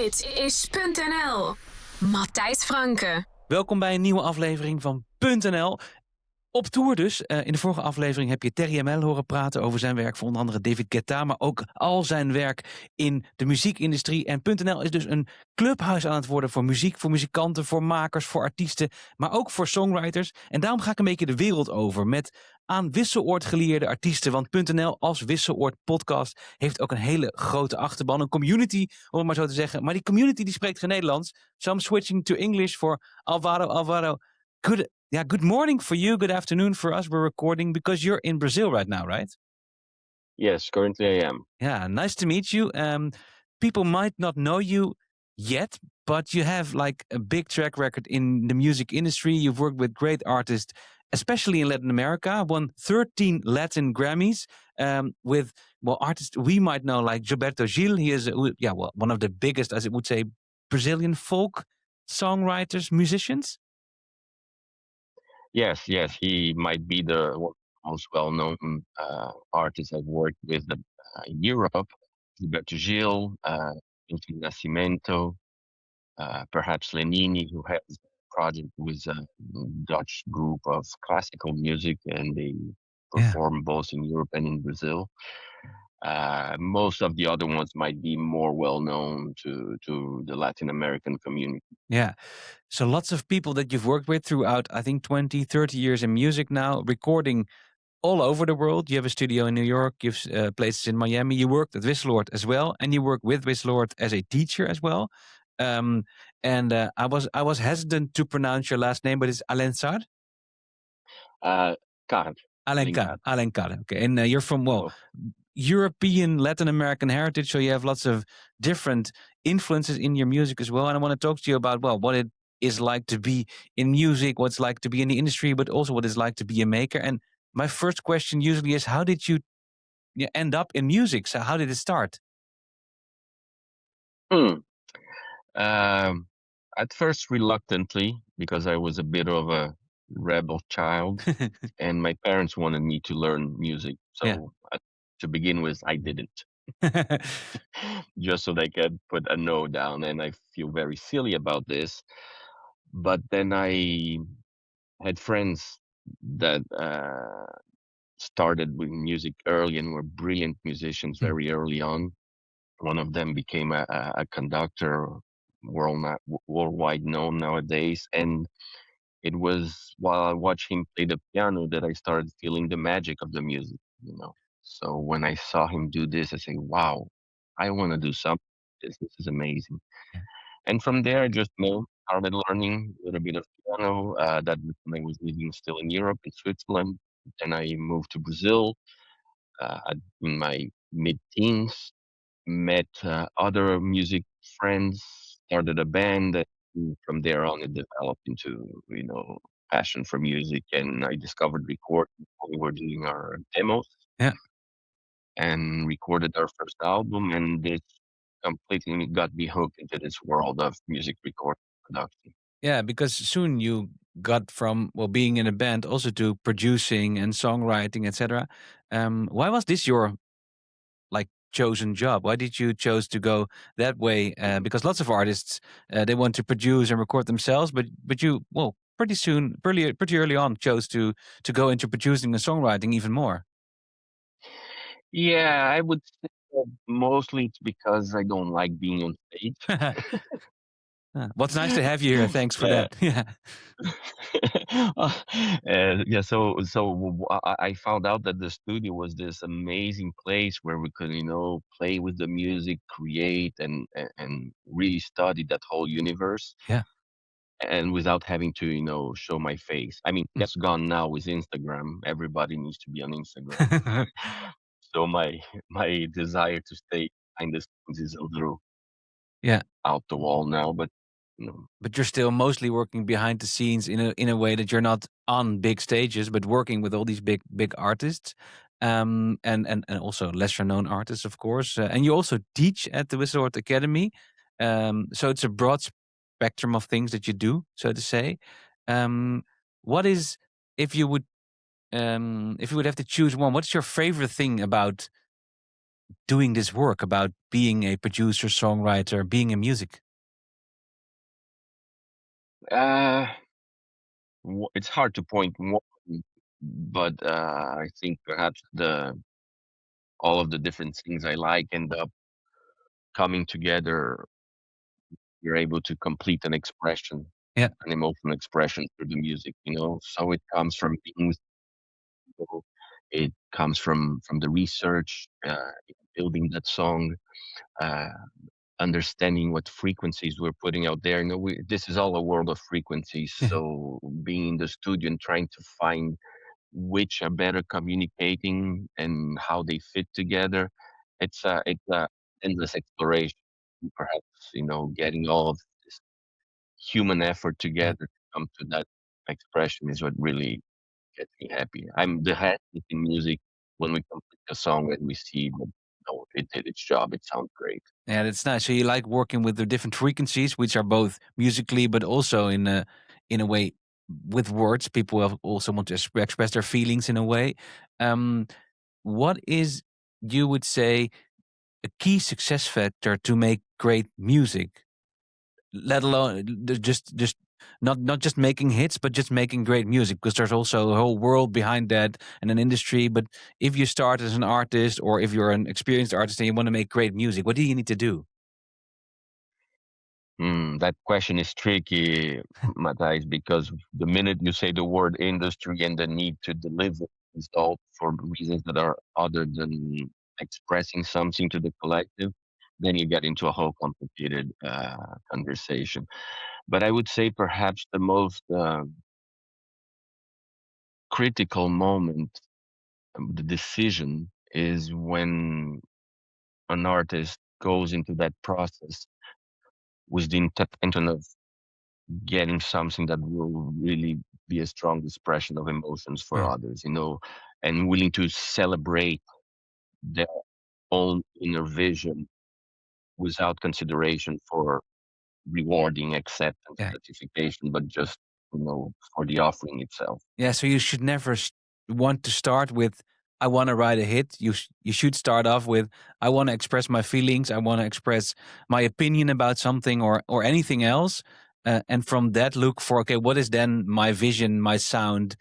Dit is PuntNL. Matthijs Franke. Welkom bij een nieuwe aflevering van PuntNL. Op tour dus. In de vorige aflevering heb je Terry ML horen praten over zijn werk voor onder andere David Guetta, maar ook al zijn werk in de muziekindustrie. En PuntNL is dus een clubhuis aan het worden voor muziek, voor muzikanten, voor makers, voor artiesten, maar ook voor songwriters. En daarom ga ik een beetje de wereld over met aan Wisseloord geleerde artiesten. Want PuntNL als Wisseloord podcast heeft ook een hele grote achterban, een community, om het maar zo te zeggen. Maar die community die spreekt geen Nederlands. So I'm switching to English for Alvaro. Good morning for you, good afternoon for us. We're recording because you're in Brazil right now, right? Yes, currently I am. Yeah, nice to meet you. People might not know you yet, but you have like a big track record in the music industry. You've worked with great artists, especially in Latin America. Won 13 Latin Grammys with artists we might know like Gilberto Gil. He is one of the biggest, as it would say, Brazilian folk songwriters, musicians. Yes, he might be the most well-known artist I've worked with in Europe. Gilberto Gil, Milton Nascimento, perhaps Lenini, who has a project with a Dutch group of classical music, and they perform both in Europe and in Brazil. Most of the other ones might be more well-known to the Latin American community. Yeah. So lots of people that you've worked with throughout, I think, 20, 30 years in music now, recording all over the world. You have a studio in New York, you have places in Miami. You worked at Wisseloord as well, and you work with Wisseloord as a teacher as well. I was hesitant to pronounce your last name, but it's Alencar? Alencar. Okay. And you're from, European, Latin American heritage, so you have lots of different influences in your music as well. And I want to talk to you about, what it is like to be in music, what it's like to be in the industry, but also what it's like to be a maker. And my first question usually is, how did you end up in music? So how did it start? At first reluctantly, because I was a bit of a rebel child and my parents wanted me to learn music. So to begin with, I didn't. Just so they could put a no down, and I feel very silly about this. But then I had friends that started with music early and were brilliant musicians very early on. One of them became a conductor, worldwide known nowadays. And it was while I watched him play the piano that I started feeling the magic of the music, So when I saw him do this, I said, wow, I want to do something. This is amazing. Yeah. And from there, I just started learning a little bit of piano. That when I was living still in Europe, in Switzerland. Then I moved to Brazil in my mid-teens, met other music friends, started a band. And from there on, it developed into, passion for music. And I discovered recording while we were doing our demos. Yeah. And recorded our first album, and this completely got me hooked into this world of music recording production. Yeah, because soon you got from being in a band also to producing and songwriting, etc. Why was this your chosen job? Why did you choose to go that way? Because lots of artists they want to produce and record themselves, but you pretty early on chose to go into producing and songwriting even more. Yeah, I would say that mostly it's because I don't like being on stage. What's nice to have you here. Thanks for that. Yeah. So I found out that the studio was this amazing place where we could, play with the music, create, and really study that whole universe. Yeah. And without having to, show my face. I mean, that's gone now with Instagram. Everybody needs to be on Instagram. So my desire to stay behind the scenes is a little out the wall now, but. But you're still mostly working behind the scenes in a way that you're not on big stages, but working with all these big artists, and also lesser known artists, of course. And you also teach at the Wisseloord Academy, so it's a broad spectrum of things that you do, so to say. What is, if you would have to choose one, what's your favorite thing about doing this work, about being a producer, songwriter, being in music? Uh, it's hard to point one, but I think perhaps the all of the different things I like end up coming together. You're able to complete an expression, Yeah. an emotional expression through the music, you know. So it comes from being with people, it comes from the research, building that song, uh, understanding what frequencies we're putting out there. You know, this is all a world of frequencies. So being in the studio and trying to find which are better communicating and how they fit together, it's a endless exploration. Perhaps, you know, getting all of this human effort Yeah. together to come to that expression is what really gets me happy. I'm the happiest in music when we complete a song and we see that, you know, it did its job. It sounds great. Yeah, that's nice. So you like working with the different frequencies, which are both musically, but also in a way with words. People also want to express their feelings in a way. Um, what is, you would say, a key success factor to make great music? Let alone just not just making hits, but just making great music, because there's also a whole world behind that and an industry. But if you start as an artist, or if you're an experienced artist and you want to make great music, what do you need to do? That question is tricky, Matthijs, because the minute you say the word industry and the need to deliver results for reasons that are other than expressing something to the collective, then you get into a whole complicated conversation. But I would say perhaps the most critical moment, the decision, is when an artist goes into that process with the intention of getting something that will really be a strong expression of emotions for Mm. others, you know, and willing to celebrate their own inner vision without consideration for rewarding acceptance, Yeah. gratification, but just, you know, for the offering itself. Yeah, so you should never want to start with, I want to write a hit. You should start off with, I want to express my feelings. I want to express my opinion about something, or anything else. And from that, look for, okay, what is then my vision, my sound?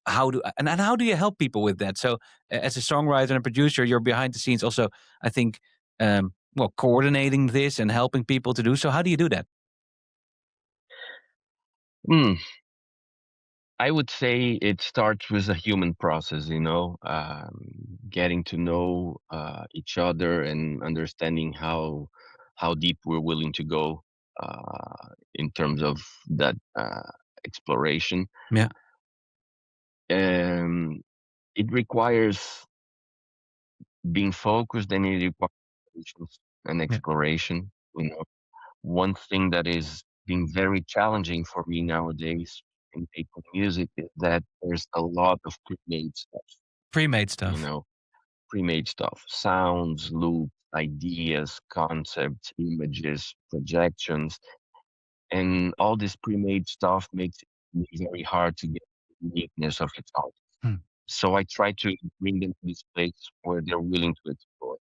And how do you help people with that? So as a songwriter and producer, you're behind the scenes also, I think, well, coordinating this and helping people to do so. How do you do that? Hmm. I would say it starts with a human process, you know, getting to know each other and understanding how deep we're willing to go in terms of that exploration. Yeah. Um, it requires being focused, and it requires patience and Yeah. exploration. You know, one thing that is being very challenging for me nowadays in making music is that there's a lot of pre-made stuff. Pre-made You stuff. know, pre-made stuff, sounds, loops, ideas, concepts, images, projections, and all this pre-made stuff makes it very hard to get the uniqueness of its art. Hmm. So I try to bring them to this place where they're willing to explore.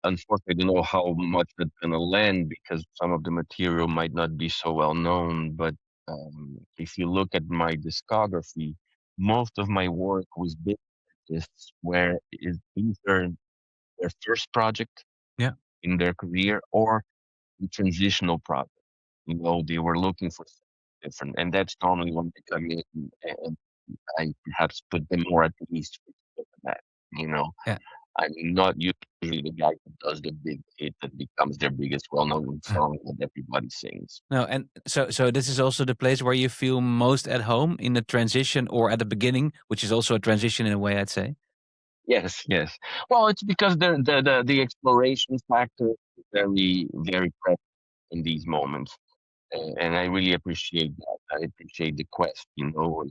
Unfortunately, I don't know how much that's gonna land because some of the material might not be so well known. But if you look at my discography, most of my work was big artists where is either their first project Yeah. in their career or a transitional project. You know, they were looking for something different, and that's normally when they come in, and I perhaps put them more at ease with that. You know, Yeah. I'm not usually the guy who does the big hit that becomes their biggest well-known song that everybody sings. No, and so this is also the place where you feel most at home, in the transition or at the beginning, which is also a transition in a way, I'd say. Yes, yes. Well, it's because the exploration factor is very very present in these moments, and I really appreciate that. I appreciate the quest. You know,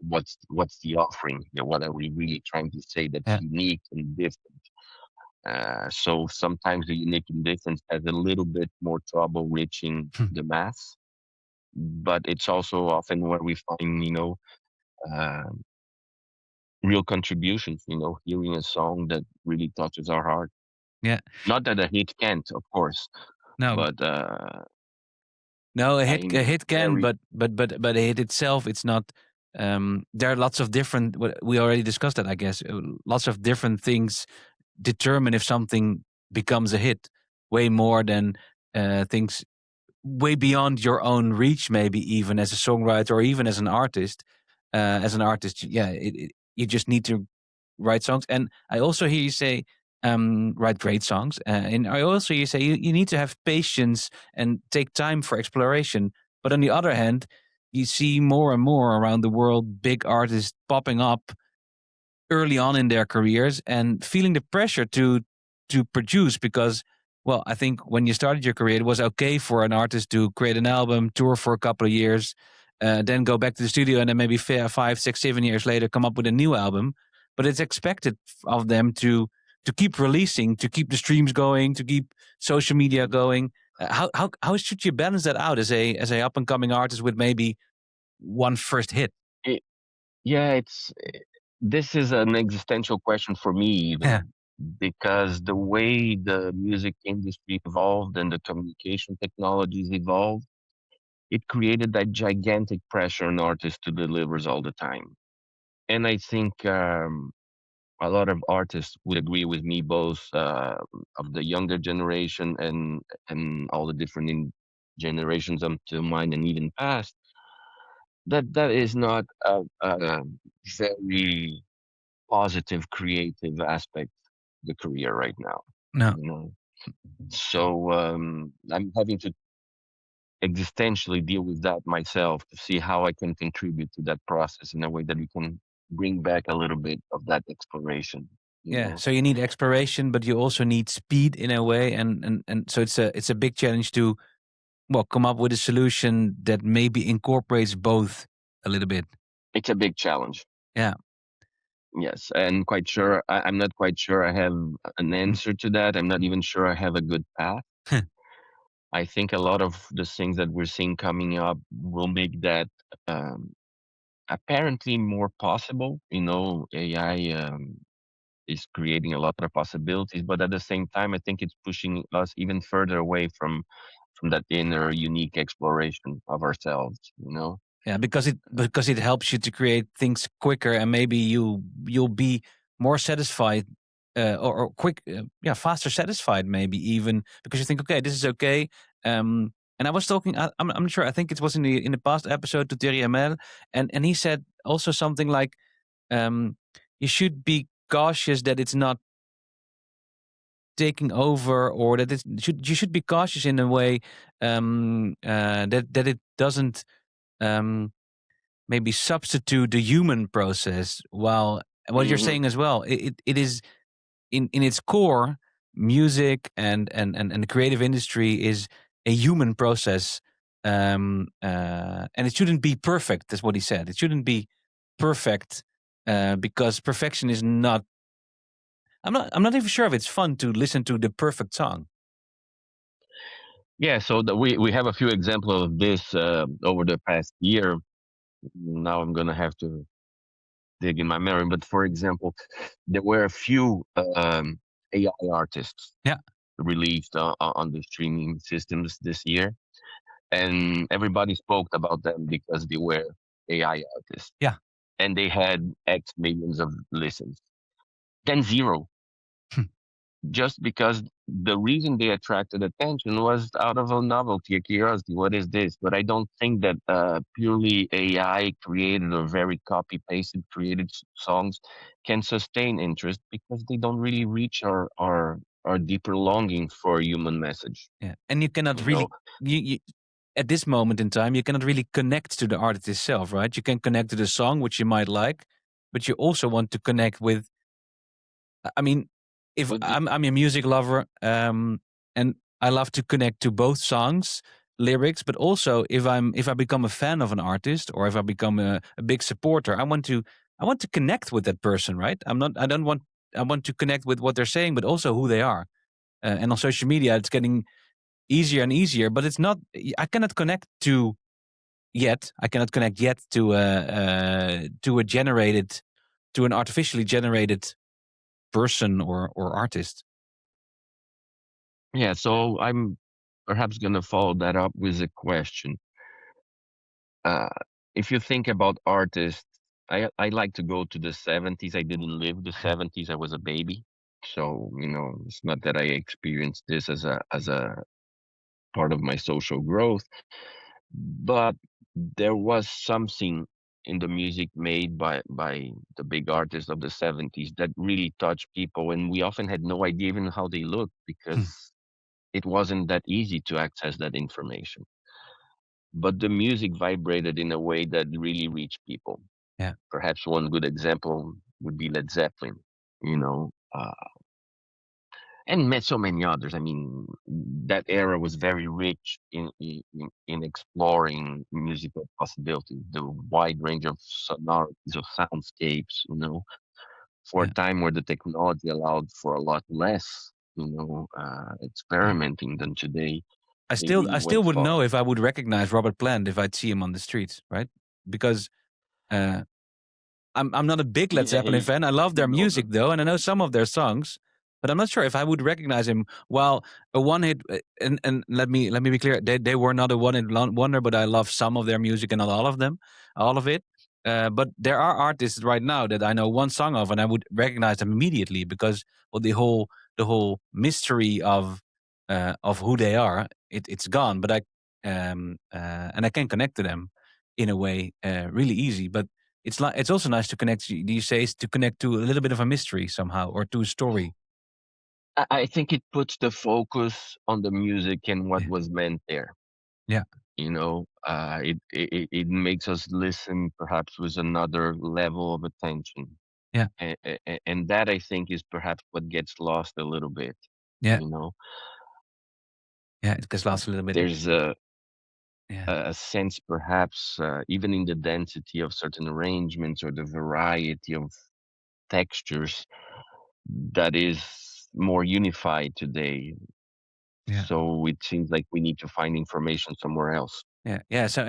what's the offering? You know, what are we really trying to say that's Yeah. unique and different? So sometimes the unique and different has a little bit more trouble reaching the mass, but it's also often where we find, you know, uh, real contributions. Hearing a song that really touches our heart. Yeah. Not that a hit can't, of course, No. but No, a in hit can, very but a hit itself, it's not. There are lots of different. We already discussed that, I guess. Lots of different things determine if something becomes a hit. Way more than things way beyond your own reach, maybe even as a songwriter or even as an artist. Yeah, you just need to write songs. And I also hear you say write great songs. And I also hear you say you need to have patience and take time for exploration. But on the other hand, you see more and more around the world big artists popping up early on in their careers and feeling the pressure to produce because, well, I think when you started your career, it was okay for an artist to create an album, tour for a couple of years, then go back to the studio, and then maybe 5, 6, 7 years later come up with a new album. But it's expected of them to keep releasing, to keep the streams going, to keep social media going. How should you balance that out as a up and coming artist with maybe one first hit? it, yeah, this is an existential question for me Yeah. even, because the way the music industry evolved and the communication technologies evolved, it created that gigantic pressure on artists to deliver all the time. And I think a lot of artists would agree with me, both of the younger generation and all the different generations up to mine and even past, that is not a very positive creative aspect of the career right now. No. So I'm having to existentially deal with that myself to see how I can contribute to that process in a way that we can bring back a little bit of that exploration. Yeah, so you need exploration, but you also need speed in a way, and so it's a big challenge to come up with a solution that maybe incorporates both a little bit. It's a big challenge. Yeah. Yes, and I'm not quite sure I have an answer to that. I'm not even sure I have a good path. I think a lot of the things that we're seeing coming up will make that apparently more possible. AI is creating a lot of possibilities, but at the same time, I think it's pushing us even further away from that inner unique exploration of ourselves. Yeah, because it helps you to create things quicker, and maybe you'll be more satisfied, or faster satisfied, maybe even because you think, okay, this is okay. And I was talking, I'm not sure. I think it was in the past episode to Thierry Hamel, and he said also something like, you should be cautious that it's not taking over, or that you should be cautious in a way that it doesn't maybe substitute the human process. While what you're saying as well, it is in its core, music and the creative industry is a human process, and it shouldn't be perfect. That's what he said. It shouldn't be perfect, because perfection is not. I'm not even sure if it's fun to listen to the perfect song. Yeah, so we have a few examples of this over the past year. Now I'm gonna have to dig in my memory, but for example, there were a few AI artists released on the streaming systems this year, and everybody spoke about them because they were AI artists. Yeah. And they had X millions of listens. Then zero. Just because the reason they attracted attention was out of a novelty, a curiosity. What is this? But I don't think that purely AI created or very copy pasted created songs can sustain interest, because they don't really reach our deeper longing for a human message. Yeah, and you cannot really you at this moment in time, you cannot really connect to the artist itself, right? You can connect to the song, which you might like, but you also want to connect with. I mean, if I'm a music lover, and I love to connect to both songs, lyrics, but also if I become a fan of an artist, or if I become a big supporter, I want to connect with that person, right? I want to connect with what they're saying, but also who they are. And on social media, it's getting easier and easier, but it's not. I cannot connect yet to a generated to an artificially generated person or artist? Yeah, so I'm perhaps going to follow that up with a question. Uh, if you think about artists, I like to go to the 70s. I didn't live the 70s. I was a baby. So, it's not that I experienced this as a part of my social growth, but there was something in the music made by the big artists of the 70s that really touched people, and we often had no idea even how they looked Hmm. because it wasn't that easy to access that information. But the music vibrated in a way that really reached people. Yeah. Perhaps one good example would be Led Zeppelin, you know, and so many others. I mean, that era was very rich in exploring musical possibilities, the wide range of sonorities, of soundscapes, for a Yeah. time where the technology allowed for a lot less, Yeah. experimenting than today. I They still really I still went wouldn't know far. if I would recognize Robert Plant if I'd see him on the streets, right? Because uh, I'm not a big Led Yeah, Zeppelin fan. I love their no, music though, and I know some of their songs, but I'm not sure if I would recognize him. Well, a one hit, and let me be clear, they were not a one hit wonder, but I love some of their music and not all of them, all of it. But there are artists right now that I know one song of, and I would recognize them immediately because well, the whole mystery of who they are, it's gone. But I can connect to them in a way really easy, but it's also nice to connect. Do you say to connect to a little bit of a mystery somehow or to a story? I think it puts the focus on the music and what Yeah, was meant there. yeah, It makes us listen perhaps with another level of attention, yeah, and that I think is perhaps what gets lost a little bit. yeah, You know, yeah. It gets lost a little bit. there's a Yeah, a sense perhaps even in the density of certain arrangements or the variety of textures that is more unified today. yeah, So it seems like we need to find information somewhere else. yeah, yeah. So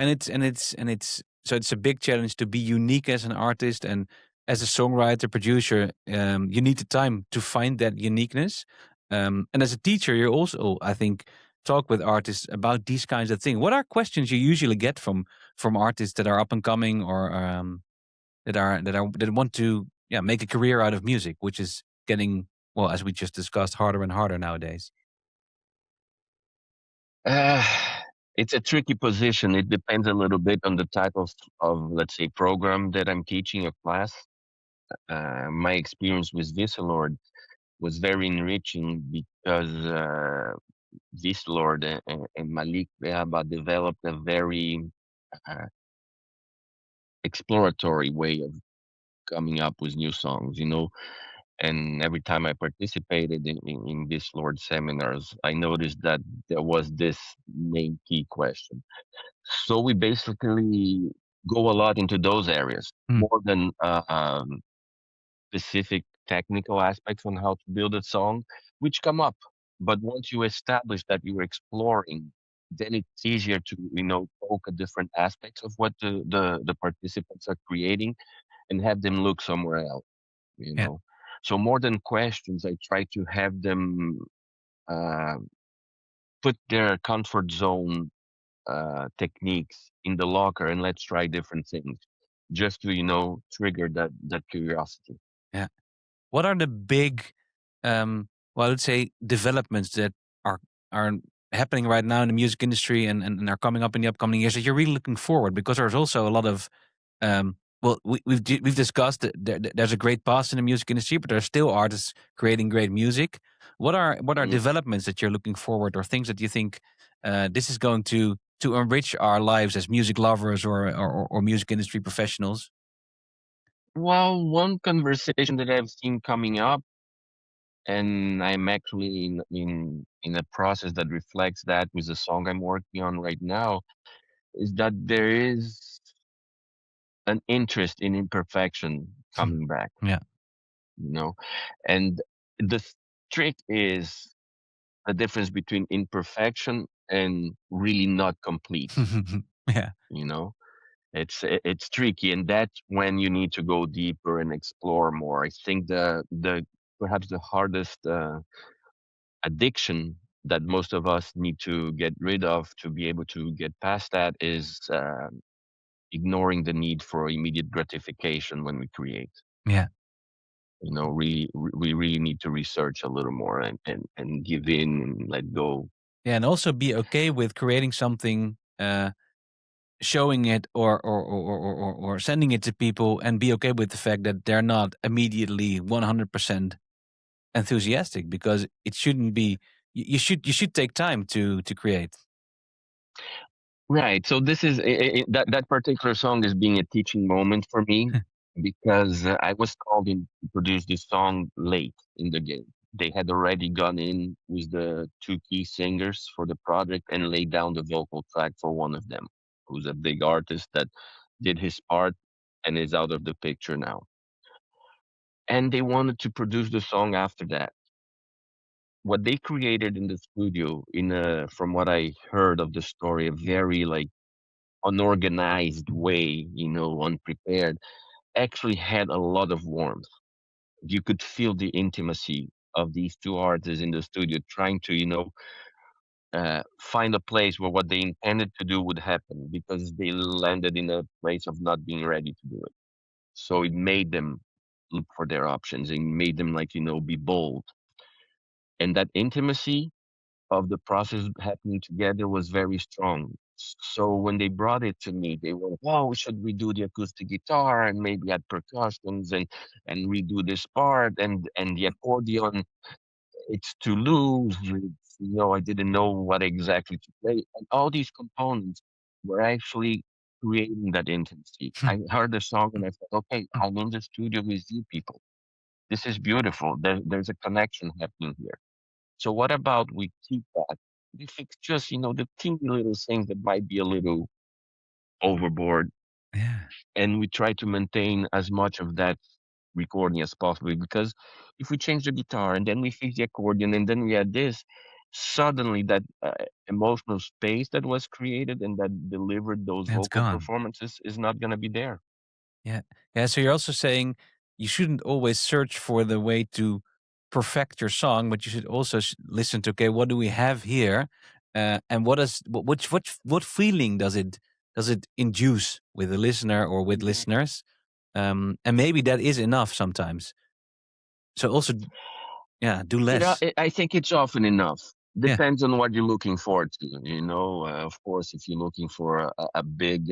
so it's a big challenge to be unique as an artist and as a songwriter producer. You need the time to find that uniqueness. And as a teacher, you also, I think, talk with artists about these kinds of things. What are questions you usually get from artists that are up and coming or that want to make a career out of music, which is getting, well, as we just discussed, harder and harder nowadays. Uh, it's a tricky position. It depends a little bit on the type of let's say, program that I'm teaching a class. My experience with Wisseloord was very enriching because Wisseloord and Malik Behaba developed a very uh, exploratory way of coming up with new songs, and every time I participated in this Lord seminars, I noticed that there was this main key question. So we basically go a lot into those areas Hmm. more than specific technical aspects on how to build a song, which come up. But once you establish that you're exploring, then it's easier to poke at different aspects of what the participants are creating and have them look somewhere else. you Yeah, know. So more than questions, I try to have them uh, put their comfort zone techniques in the locker and let's try different things, just to trigger that curiosity. yeah. What are the big, well, let's say, developments that are are happening right now in the music industry and are coming up in the upcoming years that you're really looking forward? Because there's also a lot of, well, we've discussed that there's a great past in the music industry, but there's still artists creating great music. What are Mhm. developments that you're looking forward, or things that you think this is going to enrich our lives as music lovers or music industry professionals? Well, one conversation that I've seen coming up, and I'm actually in a process that reflects that with the song I'm working on right now, is that there is an interest in imperfection Hmm. coming back, Yeah. you know, and the trick is a difference between imperfection and really not complete, Yeah. you know? It's tricky, and that's when you need to go deeper and explore more. I think the perhaps the hardest addiction that most of us need to get rid of to be able to get past that is ignoring the need for immediate gratification when we create. Yeah. You know, we really need to research a little more and give in and let go. Yeah, and also be okay with creating something, showing it or sending it to people, and be okay with the fact that they're not immediately 100% enthusiastic, because it shouldn't be. You should take time to create. Right. So this is that particular song is being a teaching moment for me because I was called in to produce this song late in the game. They had already gone in with the two key singers for the project and laid down the vocal track for one of them, who's a big artist that did his part and is out of the picture now. And they wanted to produce the song after that. What they created in the studio, in a, from what I heard of the story, a very like unorganized way, you know, unprepared, actually had a lot of warmth. You could feel the intimacy of these two artists in the studio trying to, you know, find a place where what they intended to do would happen because they landed in a place of not being ready to do it. So it made them look for their options and made them, like, you know, be bold. And that intimacy of the process happening together was very strong. So when they brought it to me, they were, "Oh, should we do the acoustic guitar and maybe add percussions and redo this part and the accordion? It's too loose. It's, you know, I didn't know what exactly to play, and all these components were actually creating that intimacy. I heard the song and I thought, okay, I'm in the studio with you people. This is beautiful. There's a connection happening here. So what about we keep that? We fix just, you know, the teeny little things that might be a little overboard, Yeah, and we try to maintain as much of that recording as possible. Because if we change the guitar and then we fix the accordion and then we add this, suddenly that emotional space that was created and that delivered those it's vocal gone. performances is not going to be there. Yeah. Yeah. So you're also saying you shouldn't always search for the way to perfect your song, but you should also listen to, okay, what do we have here? And what is what feeling does it induce with the listener or with listeners? And maybe that is enough sometimes. So also, yeah, do less. I think it's often enough. Yeah. Depends on what you're looking forward to. You know, of course, if you're looking for a big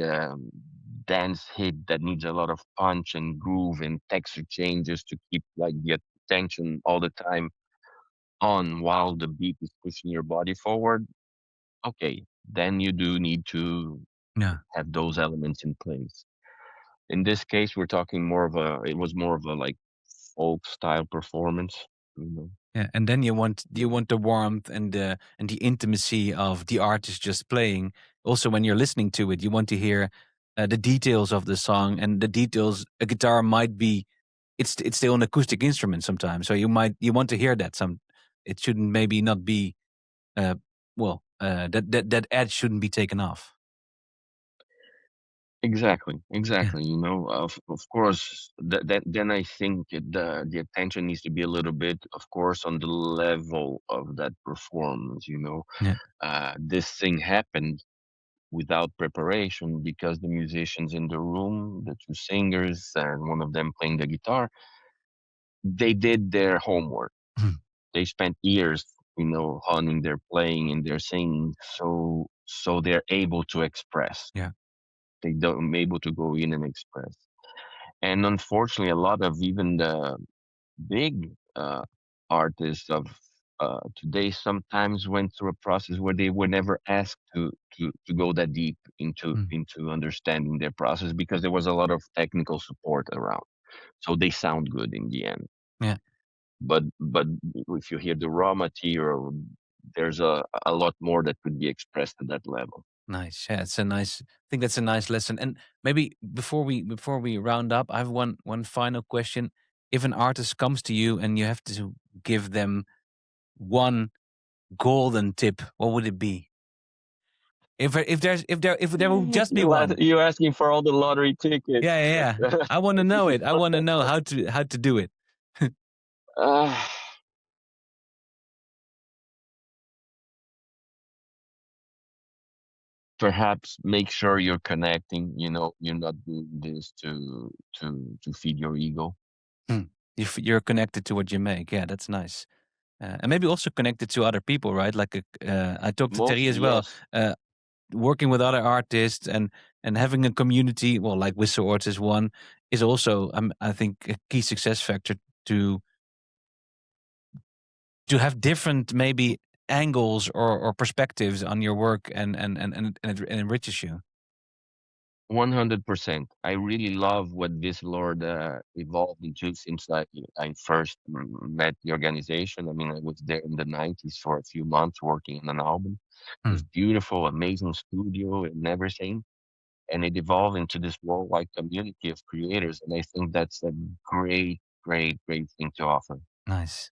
dance hit that needs a lot of punch and groove and texture changes to keep like the attention all the time on while the beat is pushing your body forward, okay, then you do need to Yeah. have those elements in place. In this case, we're talking more of a. It was more of a like folk style performance. You know. Yeah, and then you want the warmth and the intimacy of the artist just playing. Also, when you're listening to it, you want to hear the details of the song, and the details. A guitar might be, it's still an acoustic instrument sometimes, so you want to hear that. It shouldn't maybe not be uh that edge shouldn't be taken off. Exactly, Yeah, exactly. You know, of course, that then I think the attention needs to be a little bit, of course, on the level of that performance. You know, yeah, this thing happened without preparation because the musicians in the room, the two singers, and one of them playing the guitar, they did their homework. They spent years, you know, honing their playing and their singing, so they're able to express. yeah. They don't able to go in and express. And unfortunately, a lot of even the big artists of today sometimes went through a process where they were never asked to go that deep Mm. into understanding their process because there was a lot of technical support around. So they sound good in the end. Yeah. But if you hear the raw material, there's a lot more that could be expressed at that level. Nice. Yeah, it's a nice. I think that's a nice lesson. And maybe before we round up, I have one final question. If an artist comes to you and you have to give them one golden tip, what would it be? If there will just be one. You're asking for all the lottery tickets. Yeah. I want to know it. I want to know how to do it. Perhaps make sure you're connecting. You know, you're not doing this to feed your ego. You're connected to what you make. Yeah, that's nice. And maybe also connected to other people, right? Like I talked to Terry as well. Yes. Working with other artists and having a community, well, like Wisseloord is one, is also I think a key success factor to have different maybe angles or perspectives on your work and it enriches you. 100%. I really love what Wisseloord evolved into since I first met the organization. I mean, I was there in the 90s for a few months working on an album. This beautiful, amazing studio and everything. And it evolved into this worldwide community of creators. And I think that's a great thing to offer. Nice.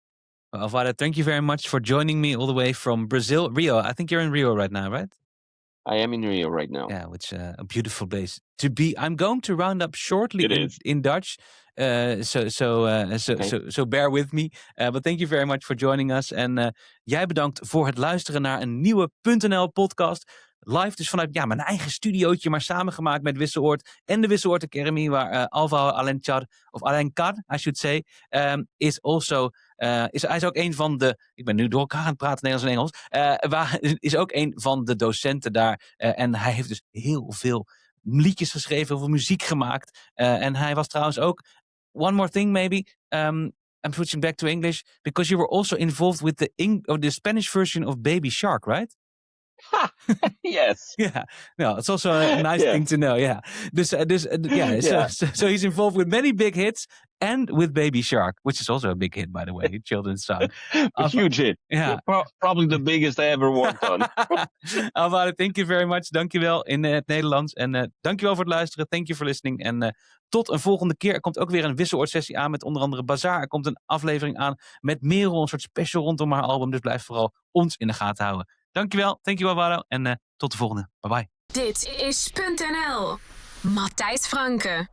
Well, Alvaro, thank you very much for joining me all the way from Brazil, Rio. I think you're in Rio right now, right? I am in Rio right now. Yeah, which a beautiful place to be. I'm going to round up shortly in Dutch, so bear with me. But thank you very much for joining us. En jij bedankt voor het luisteren naar een nieuwe .nl podcast. Live dus vanuit mijn eigen studiootje, maar samengemaakt met Wisseloord en de Wisseloord Academy, waar Alvaro Alencar, I should say, is also... hij is ook een van de... Ik ben nu door elkaar aan het praten, Nederlands en Engels. Is ook een van de docenten daar. En hij heeft dus heel veel liedjes geschreven, heel veel muziek gemaakt. En hij was trouwens ook... One more thing maybe. I'm switching back to English. Because you were also involved with the Spanish version of Baby Shark, right? Yes. Yeah. No, it's also a nice thing to know. Yeah. So he's involved with many big hits and with Baby Shark, which is also a big hit, by the way, children's song. A huge hit. Yeah. Probably the biggest I ever worked on. Alvaro, thank you very much. Dankjewel in het Nederlands. En dankjewel voor het luisteren. Thank you for listening. En tot een volgende keer. Er komt ook weer een Wisseloord-sessie aan met onder andere Bazaar. Er komt een aflevering aan met Merel, een soort special rondom haar album. Dus blijf vooral ons in de gaten houden. Dankjewel. Thank you, Alvaro. En tot de volgende. Bye bye. Dit is .nl. Matthijs Franke.